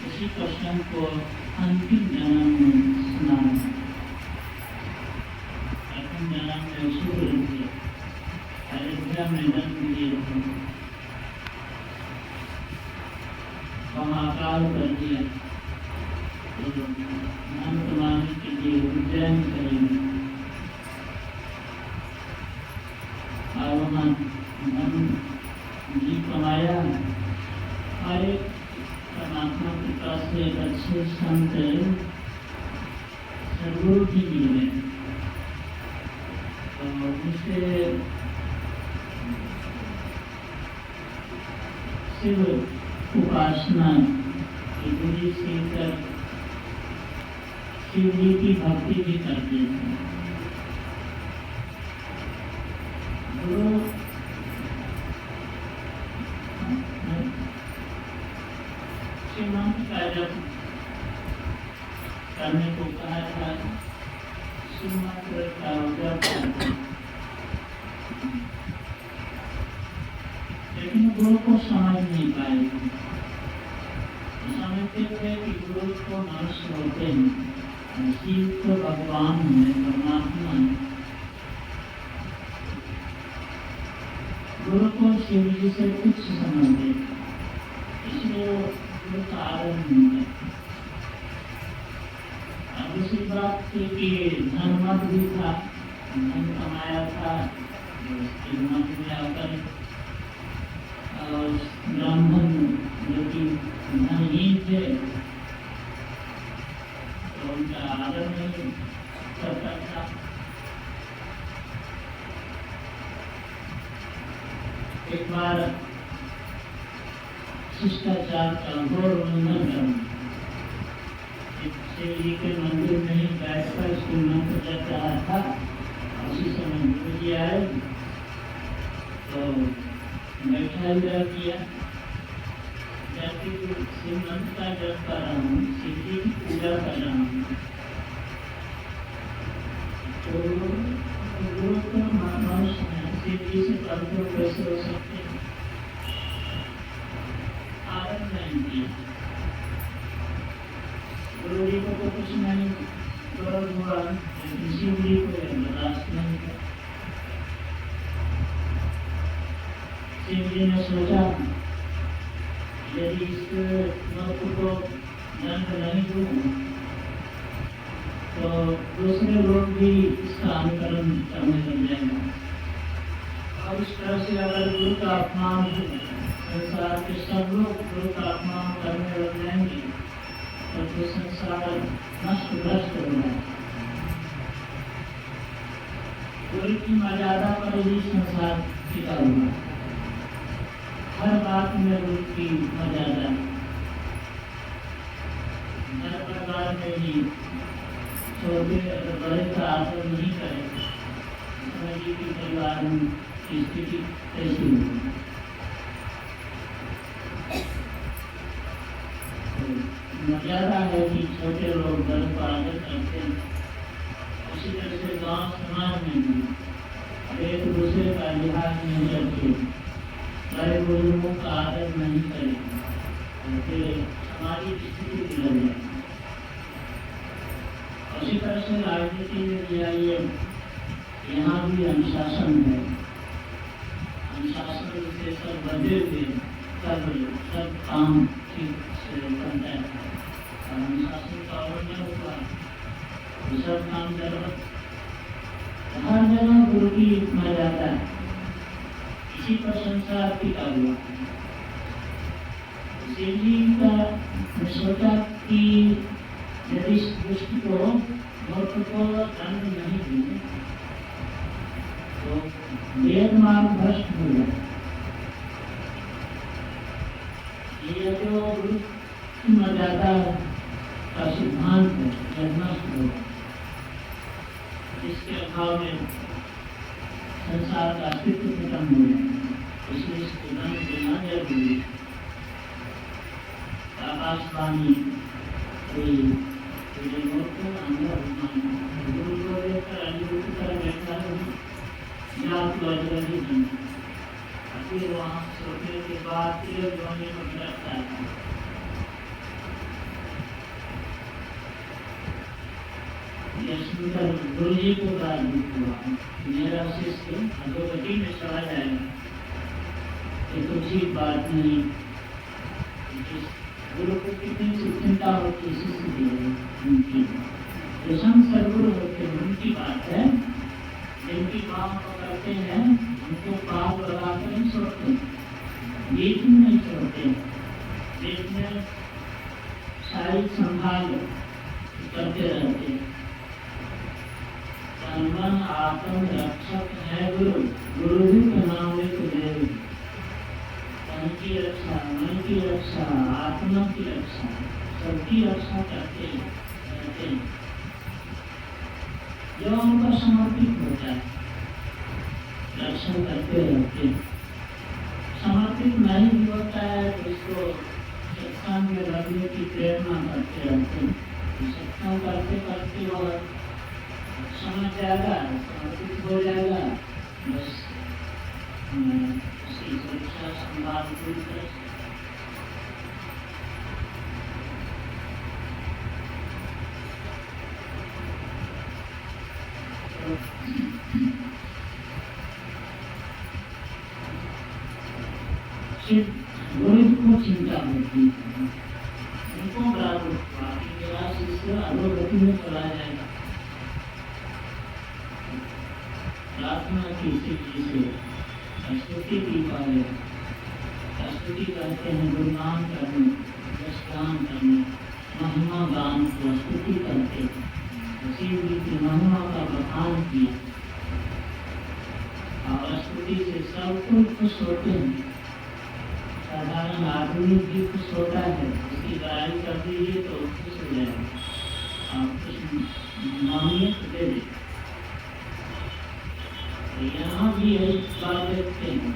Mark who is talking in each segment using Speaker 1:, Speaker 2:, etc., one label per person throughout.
Speaker 1: उसी प्रश्न को अंतिम जन्म में सुना। प्रथम जन्म में सूर्य थे, अयोध्या में जन्म लिए थे, वहाँ अकाल कर दिया, तो धन कमाने के लिए उज्जैन करेंगे और वहाँ धन भी कमाया और एक परमात्मा के पास से एक अच्छे संत सदगुरु भी मिले, तो उनसे शिव उपासना की बुरी सीखकर शिव जी की भक्ति भी करते थे। गुरु श्रीमंत का जब करने को कहा था, श्रीमंत का जब, लेकिन गुरु को समझ नहीं पाए, समझते थे कि गुरु को मनुष्य होते हैं, शिव तो भगवान है, परमात्मा है। गुरु को शिव जी से कुछ समझते, इसलिए वो गुरु का आदर नहीं करते। अब दूसरी बात थी कि धन भी था, धन कमाया था, उसके मत में आकर और ब्राह्मण जो कि धनहीन थे तो उनका आदर नहीं करता था। एक बार शिष्टाचार का घोर उल्लंघन करना, शिव जी के मंदिर में ही बैठकर उसको मंत्र जप रहा था, उसी समय गुरु जी आए तो बैठा हुआ किया, जबकि शिव मंत्र का जप कर रहा हूँ, शिव जी की पूजा कर रहा हूँ, तो गुरु को मनुष्य है, शिव जी से पवित्र कैसे हो सकते हैं? आदर नहीं किया। गुरु जी को तो कुछ नहीं क्रोध हुआ, लेकिन शिव जी को बर्दाश्त नहीं किया। शिव जी ने सोचा यदि इस लोक को दंड नहीं दूँ तो दूसरे लोग भी इसका अनुकरण करने लग जाएंगे, और इस तरह से अगर गुरु का अपमान हो, संसार के सब लोग गुरु का अपमान करने लग जाएंगे तो संसार नष्ट भ्रष्ट हो जाएगा। गुरु की मर्यादा पर ही संसार टिका हुआ, हर बात में गुरु की मर्यादा, घर परिवार में भी छोटे बड़े का आदर नहीं करें, समझिए कि परिवार की स्थिति कैसी होगी। मर्यादा है कि छोटे लोग बड़े को आदर करते हैं, उसी तरह से गांव समाज में भी एक दूसरे का लिहाज नहीं करते, बड़े बुजुर्गों का आदर नहीं करें, फिर हमारी स्थिति बिगड़ जाएगी। उसी तरह से राजनीति में भी आइए, यहाँ भी अनुशासन है, अनुशासन से सब बदले हुए सब काम ठीक से बनता है, और अनुशासन का उल्लंघन हुआ तो सब काम गड़बड़। हर जगह गुरु की मर्यादा है, इसी पर संसार टिका हुआ। शिव जी का सोचा कि यदि इस दुष्ट को मूर्ख को दंड नहीं दूँ तो वेद मार्ग भ्रष्ट हो जाए। ये जो गुरु की मर्यादा का सिद्धांत है, यह नष्ट हो, इसके अभाव में संसार का अस्तित्व खत्म हो जाए, इसलिए इसको दंड देना जरूरी है। आकाशवाणी कोई गुरु को लेकर अनिरुद्ध कर बैठा है, फिर वहाँ सोचने के बाद फिर जोने को गिरफ्तार किया। जयशंकर गुरु जी को बड़ा दुख हुआ, मेरा शिष्य अधोगति में चला जाएगा। ये तो ठीक बात नहीं। गुरु को कितनी चिंता होती है शिष्य की उनकी, जो संत सदगुरु होते हैं उनकी बात है। जिनकी बात पकड़ते हैं उनको पाप लगाकर नहीं छोड़ते, बीच में नहीं छोड़ते, बीच में सारी संभाल करते रहते। तन मन आत्म रक्षक है गुरु, गुरु भी का नाम लेते देव। तन की रक्षा, मन की रक्षा, आत्मा की रक्षा, सबकी रक्षा करते रहते हैं। जो उनका समर्पित होता है रक्षा करते रहते हैं। समर्पित नहीं भी होता है तो उसको सत्संग में रहने की प्रेरणा करते रहते हैं। सत्संग करते करते वह समझ जाएगा, समर्पित हो जाएगा, बस उसकी सुरक्षा संभाल पूरी तरह से। गुरु को चिंता होती है, उनको बराबर हुआ कि मेरा शिष्य अधोगति में चला जाएगा। प्रार्थना की से स्तुति की पाए, स्तुति करते हैं, गुणगान करने, यशगान करने, महिमा गान को स्तुति करते हैं। शिव जी की महिमा का बखान किया और स्तुति से सब कुछ खुश होते हैं। साधारण आदमी भी खुश होता है, उसकी बड़ाई कर दीजिए तो खुश हो जाएगा। आप कुछ मांगिए तो दे दे। यहाँ भी यही बात देखते हैं,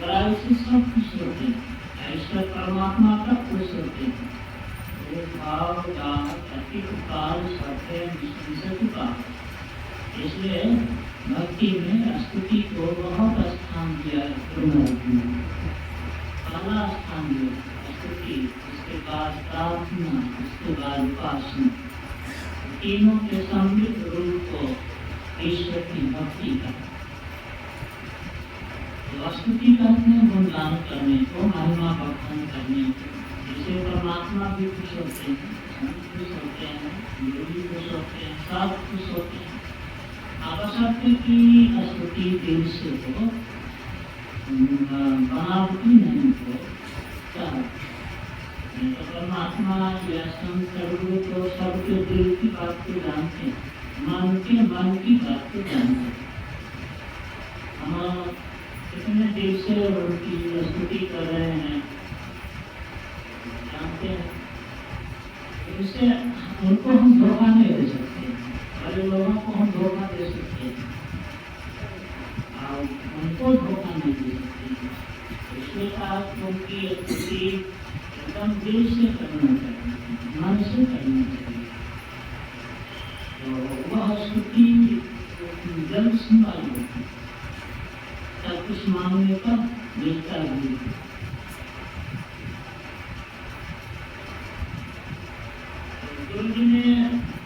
Speaker 1: बड़ाई से सब खुश होते हैं, ऐसा परमात्मा का खुश होते हैं। भाव अति काल इसलिए भक्ति में स्तुति को बहुत स्थान दिया है। पहला स्थान दिया स्तुति, उसके बाद प्रार्थना, उसके बाद उपासना, तीनों के सम्मिलित रूप को ईश्वर की भक्ति का स्तुति करने, गुणगान करने को, महिमा बखान करने को, जिसे परमात्मा भी खुश होते हैं, संत खुश होते हैं, गुरु भी खुश होते हैं, सब खुश होते हैं। आवश्यक की स्तुति दिल से हो, बनावटी नहीं हो। क्या तो परमात्मा या संत सदगुरु तो सबके दिल की बात को जानते हैं, मन की बात को जानते हैं। हम कितने दिल से उनकी स्तुति कर रहे हैं जानते हैं। इससे उनको हम धोखा नहीं दे सकते, बड़े लोगों को हम धोखा दे सकते हैं और उनको धोखा नहीं दे सकते। इसके साथ उनकी स्तुति एकदम दिल से करना चाहिए, मन से करना चाहिए। तो वह स्तुति जल संभाल होती, सब कुछ मांगने का मिलता भी। गुरु जी ने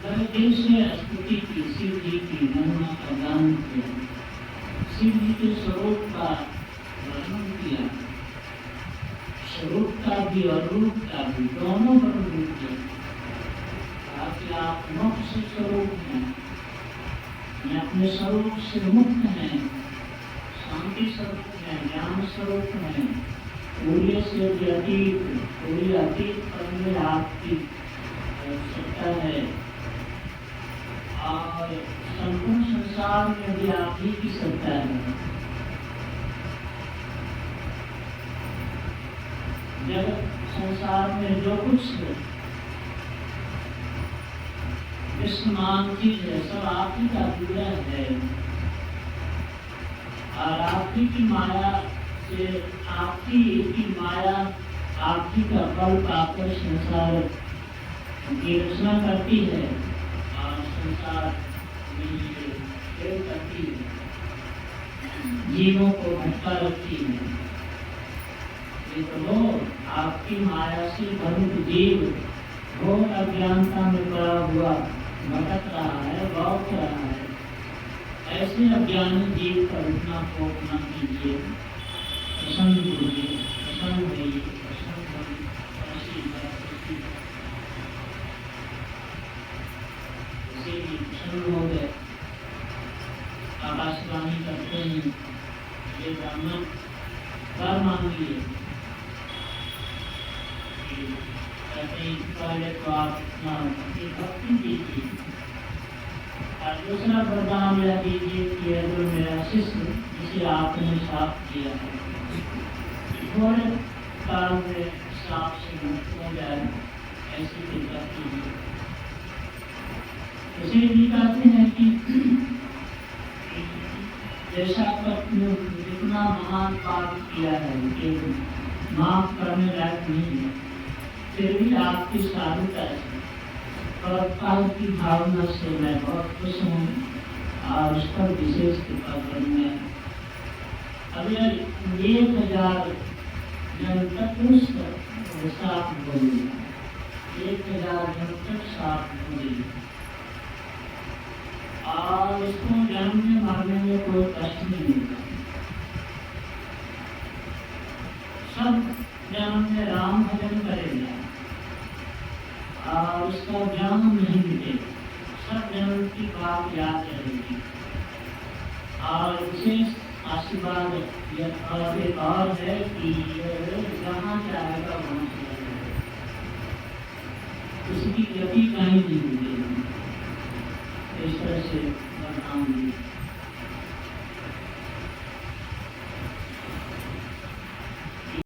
Speaker 1: बड़े दिल से स्तुति की, शिव जी की महिमा का गान किया, शिव जी के स्वरूप का वर्णन किया, स्वरूप का भी और रूप का भी, दोनों वर्णन किया। ताकि आप मोक्ष स्वरूप हैं, अपने स्वरूप से मुक्त हैं, शांति स्वरूप है, ज्ञान स्वरूप है, पूरे से भी अतीत, पूरी अतीत करने आपकी आवश्यकता है और संपूर्ण संसार में भी आप ही की सत्ता है। जगत संसार में जो कुछ विश्वमान चीज है सब आप ही का पूरा है और आप ही की माया से, आप ही माया, आप ही का बल पाकर संसार की रचना करती है और संसार में खेल करती है, जीवों को भटका रखती है। ये तो आपकी माया से भ्रमित जीव घोर अज्ञानता में पड़ा हुआ भटक रहा है, बौख रहा है, ऐसे अज्ञानी जीव का उठना कोप न कीजिए। प्रसन्न होइए, प्रसन्न होइए, प्रसन्न होइए, ऐसी बात उसे भी प्रसन्न हो गए। आकाशवाणी करते हैं, ये ब्राह्मण वर मांगिए। कहते हैं पहले तो आप भक्ति कीजिए और दूसरा वरदान यह दीजिए कि अगर मेरा शिष्य जिसे आपने साफ किया है थोड़े काल में साफ से मुक्त हो जाए, ऐसी कृपा कीजिए। इसे भी कहते हैं कि जैसा आपने जितना महान पाप किया है कि माफ करने लायक नहीं है, फिर भी आपकी साधुता से और काल की भावना से मैं बहुत खुश हूँ और उस पर विशेष कृपा करूँगा। अगर 1000 जन तक उसका साफ बोलेगा, 1000 जन तक साफ बोलेगा और उसको जन्म में मरने में कोई कष्ट नहीं मिलता। सब जन्म में राम भजन करेगा और उसका जन्म नहीं मिटेगा, सब जन्म की बात याद रहेगी। और विशेष आशीर्वाद एक और है कि जहाँ चाहेगा वहाँ चला जाएगा, उसकी गति कहीं नहीं मिलेगी। इस तरह से बताऊंगी।